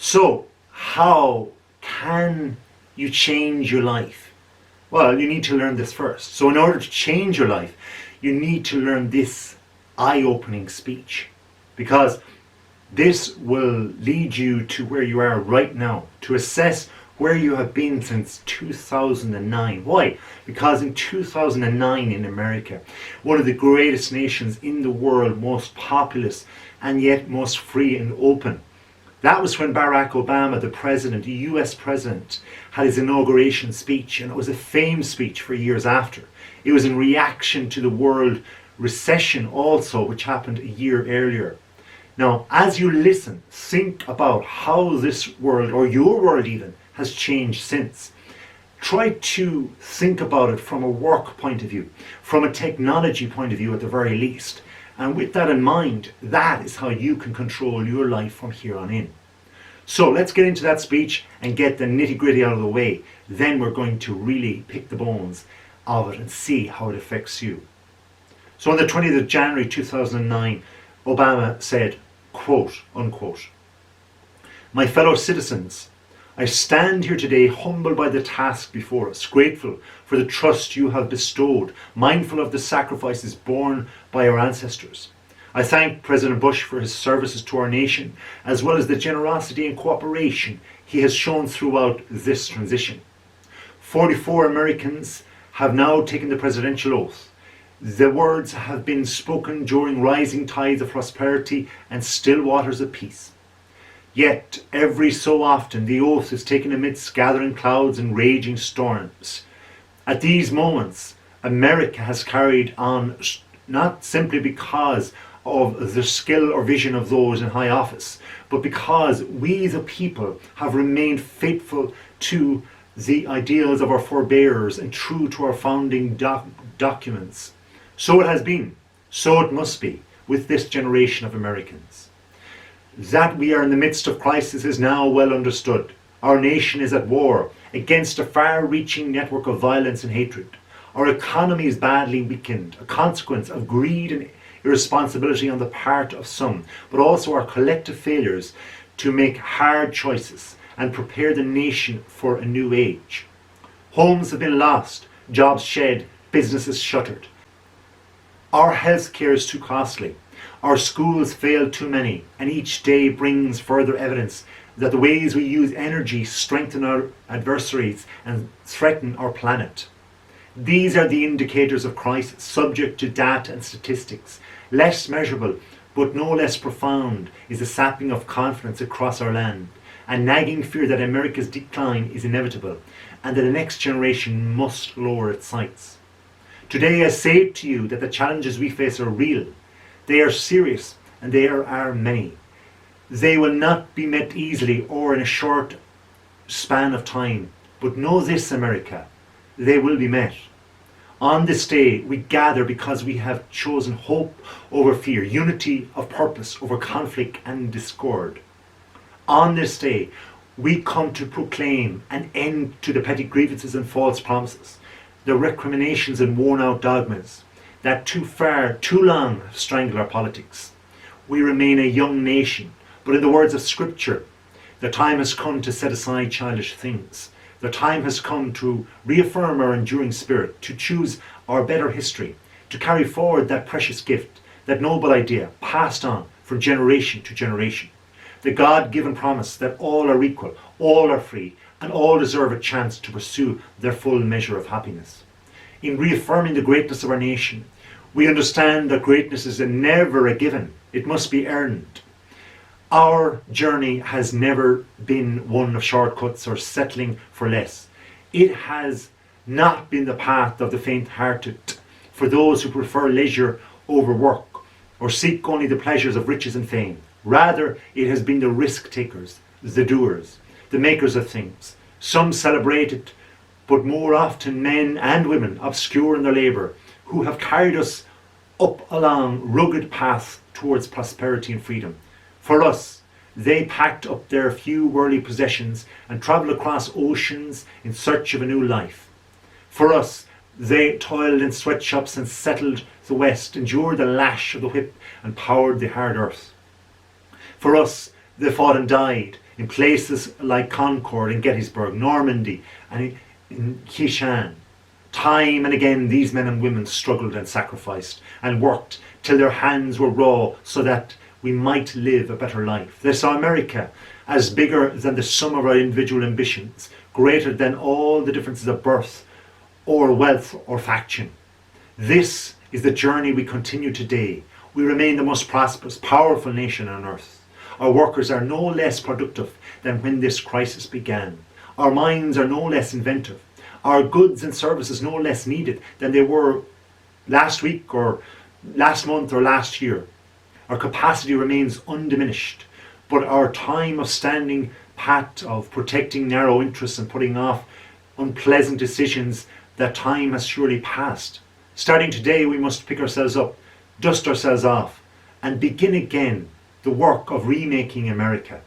So, how can you change your life? Well, you need to learn this first. So in order to change your life, you need to learn this eye-opening speech, because this will lead you to where you are right now, to assess where you have been since 2009. Why? Because in 2009 in America, one of the greatest nations in the world, most populous and yet most free and open, that was when Barack Obama, the president, the US president, had his inauguration speech, and it was a famed speech for years after. It was in reaction to the world recession also, which happened a year earlier. Now, as you listen, think about how this world, or your world even, has changed since. Try to think about it from a work point of view, from a technology point of view at the very least. And with that in mind, that is how you can control your life from here on in. So let's get into that speech and get the nitty-gritty out of the way. Then we're going to really pick the bones of it and see how it affects you. So on the 20th of January 2009, Obama said, quote, unquote, "My fellow citizens, I stand here today humbled by the task before us, grateful for the trust you have bestowed, mindful of the sacrifices borne by our ancestors. I thank President Bush for his services to our nation, as well as the generosity and cooperation he has shown throughout this transition. 44 Americans have now taken the presidential oath. The words have been spoken during rising tides of prosperity and still waters of peace. Yet, every so often, the oath is taken amidst gathering clouds and raging storms. At these moments, America has carried on not simply because of the skill or vision of those in high office, but because we the people have remained faithful to the ideals of our forebears and true to our founding documents. So it has been, so it must be, with this generation of Americans. That we are in the midst of crisis is now well understood. Our nation is at war against a far-reaching network of violence and hatred. Our economy is badly weakened, a consequence of greed and irresponsibility on the part of some, but also our collective failures to make hard choices and prepare the nation for a new age. Homes have been lost, jobs shed, businesses shuttered. Our healthcare is too costly. Our schools fail too many, and each day brings further evidence that the ways we use energy strengthen our adversaries and threaten our planet. These are the indicators of crisis, subject to data and statistics. Less measurable, but no less profound, is the sapping of confidence across our land, a nagging fear that America's decline is inevitable, and that the next generation must lower its sights. Today I say to you that the challenges we face are real. They are serious, and there are many. They will not be met easily or in a short span of time. But know this, America, they will be met. On this day, we gather because we have chosen hope over fear, unity of purpose over conflict and discord. On this day, we come to proclaim an end to the petty grievances and false promises, the recriminations and worn-out dogmas that too far, too long have strangled our politics. We remain a young nation, but in the words of Scripture, the time has come to set aside childish things. The time has come to reaffirm our enduring spirit, to choose our better history, to carry forward that precious gift, that noble idea passed on from generation to generation. The God-given promise that all are equal, all are free, and all deserve a chance to pursue their full measure of happiness. In reaffirming the greatness of our nation, we understand that greatness is never a given. It must be earned. Our journey has never been one of shortcuts or settling for less. It has not been the path of the faint-hearted, for those who prefer leisure over work or seek only the pleasures of riches and fame. Rather, it has been the risk-takers, the doers, the makers of things. Some celebrate it, but more often men and women, obscure in their labour, who have carried us up along rugged paths towards prosperity and freedom. For us, they packed up their few worldly possessions and travelled across oceans in search of a new life. For us, they toiled in sweatshops and settled the West, endured the lash of the whip and powered the hard earth. For us, they fought and died in places like Concord and Gettysburg, Normandy and in Kishan. Time and again these men and women struggled and sacrificed and worked till their hands were raw so that we might live a better life. They saw America as bigger than the sum of our individual ambitions, greater than all the differences of birth or wealth or faction. This is the journey we continue today. We remain the most prosperous, powerful nation on earth. Our workers are no less productive than when this crisis began. Our minds are no less inventive. Our goods and services no less needed than they were last week or last month or last year. Our capacity remains undiminished, but our time of standing pat, of protecting narrow interests and putting off unpleasant decisions, that time has surely passed. Starting today, we must pick ourselves up, dust ourselves off, and begin again the work of remaking America.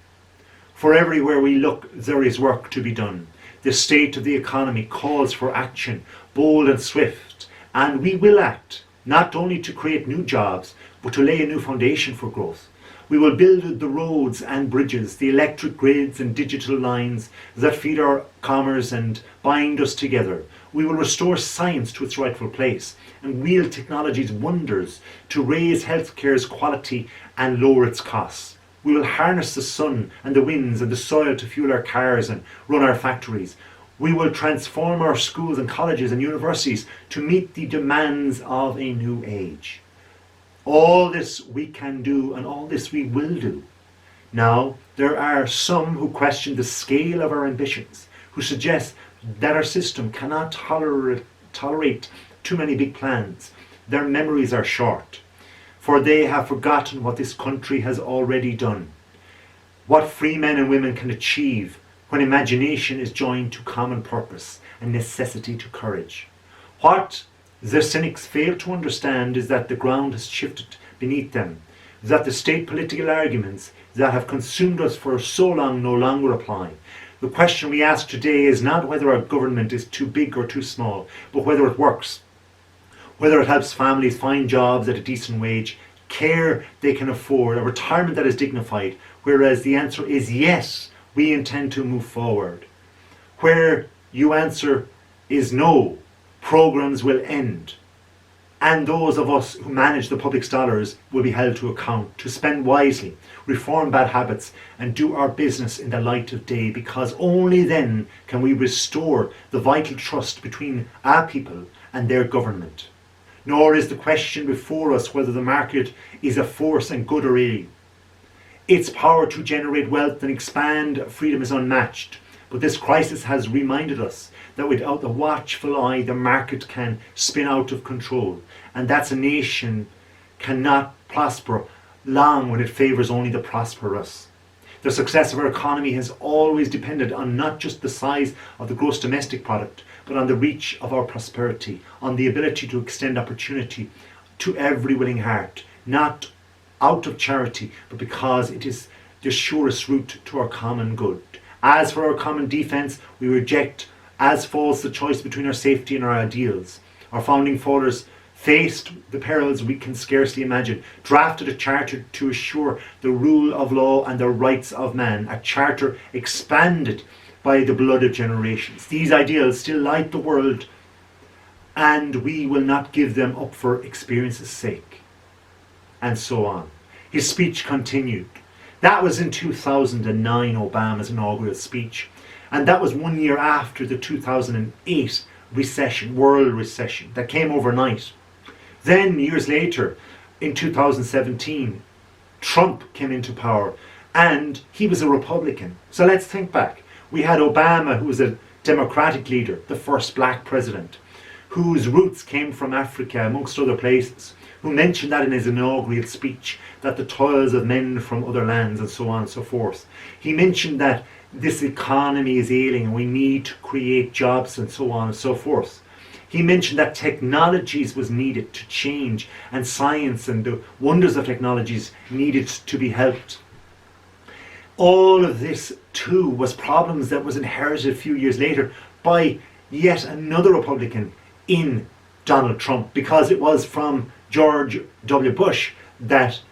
For everywhere we look, there is work to be done. The state of the economy calls for action, bold and swift, and we will act, not only to create new jobs, but to lay a new foundation for growth. We will build the roads and bridges, the electric grids and digital lines that feed our commerce and bind us together. We will restore science to its rightful place and wield technology's wonders to raise healthcare's quality and lower its costs. We will harness the sun and the winds and the soil to fuel our cars and run our factories. We will transform our schools and colleges and universities to meet the demands of a new age. All this we can do, and all this we will do. Now, there are some who question the scale of our ambitions, who suggest that our system cannot tolerate too many big plans. Their memories are short, for they have forgotten what this country has already done, what free men and women can achieve when imagination is joined to common purpose and necessity to courage. What the cynics fail to understand is that the ground has shifted beneath them, that the state political arguments that have consumed us for so long no longer apply. The question we ask today is not whether our government is too big or too small, but whether it works, whether it helps families find jobs at a decent wage, care they can afford, a retirement that is dignified, whereas the answer is yes, we intend to move forward. Where you answer is no, programs will end, and those of us who manage the public's dollars will be held to account, to spend wisely, reform bad habits, and do our business in the light of day, because only then can we restore the vital trust between our people and their government. Nor is the question before us whether the market is a force and good or ill. Its power to generate wealth and expand freedom is unmatched. But this crisis has reminded us that without the watchful eye, the market can spin out of control. And that a nation cannot prosper long when it favours only the prosperous. The success of our economy has always depended on not just the size of the gross domestic product, but on the reach of our prosperity, on the ability to extend opportunity to every willing heart, not out of charity, but because it is the surest route to our common good. As for our common defence, we reject as false the choice between our safety and our ideals. Our founding fathers faced the perils we can scarcely imagine, drafted a charter to assure the rule of law and the rights of man, a charter expanded by the blood of generations. These ideals still light the world, and we will not give them up for experience's sake. And so on. His speech continued. That was in 2009, Obama's inaugural speech. And that was 1 year after the 2008 recession, world recession, that came overnight. Then, years later, in 2017, Trump came into power, and he was a Republican. So let's think back. We had Obama, who was a Democratic leader, the first black president, whose roots came from Africa, amongst other places, who mentioned that in his inaugural speech, that the toils of men from other lands and so on and so forth. He mentioned that this economy is ailing and we need to create jobs and so on and so forth. He mentioned that technologies was needed to change, and science and the wonders of technologies needed to be helped. All of this too was problems that was inherited a few years later by yet another Republican in Donald Trump, because it was from George W. Bush that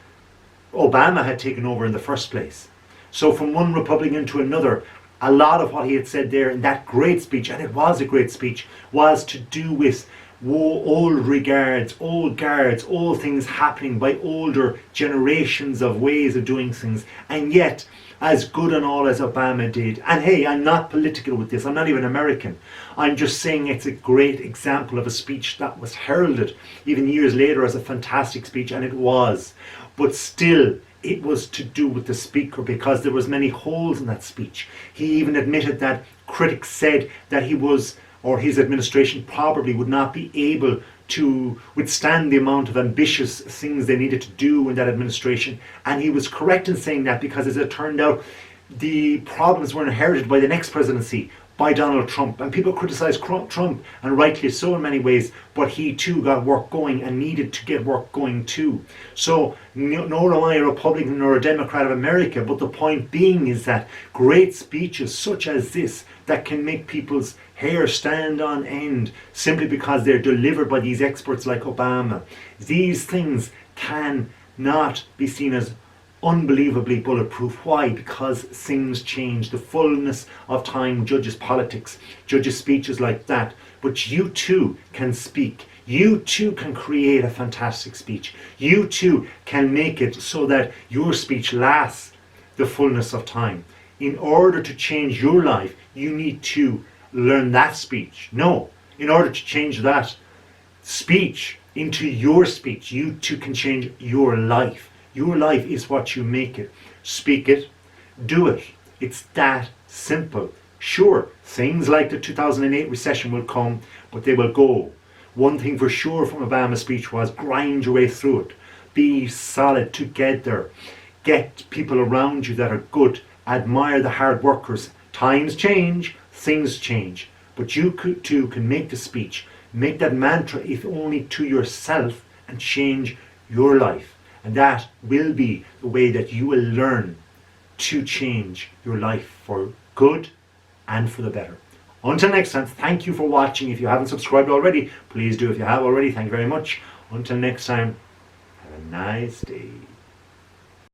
Obama had taken over in the first place. So from one Republican to another, a lot of what he had said there in that great speech, and it was a great speech, was to do with old regards, old guards, old things happening by older generations of ways of doing things, and yet as good and all as Obama did. And hey, I'm not political with this, I'm not even American. I'm just saying it's a great example of a speech that was heralded even years later as a fantastic speech, and it was. But still, it was to do with the speaker, because there was many holes in that speech. He even admitted that critics said that he was, or his administration probably would not be able to withstand the amount of ambitious things they needed to do in that administration. And he was correct in saying that, because as it turned out, the problems were inherited by the next presidency, by Donald Trump. And people criticised Trump, and rightly so in many ways, but he too got work going and needed to get work going too. So nor am I a Republican nor a Democrat of America, but the point being is that great speeches such as this, that can make people's hair stand on end simply because they're delivered by these experts like Obama, these things can not be seen as unbelievably bulletproof. Why? Because things change. The fullness of time judges politics, judges speeches like that. But you too can speak. You too can create a fantastic speech. You too can make it so that your speech lasts the fullness of time. In order to change your life, you need to learn that speech. No, in order to change that speech into your speech, you too can change your life. Your life is what you make it. Speak it, do it. It's that simple. Sure, things like the 2008 recession will come, but they will go. One thing for sure from Obama's speech was grind your way through it. Be solid together. Get people around you that are good. Admire the hard workers. Times change, things change. But you too can make the speech. Make that mantra, if only to yourself, and change your life. And that will be the way that you will learn to change your life for good and for the better. Until next time, thank you for watching. If you haven't subscribed already, please do. If you have already, thank you very much. Until next time, have a nice day.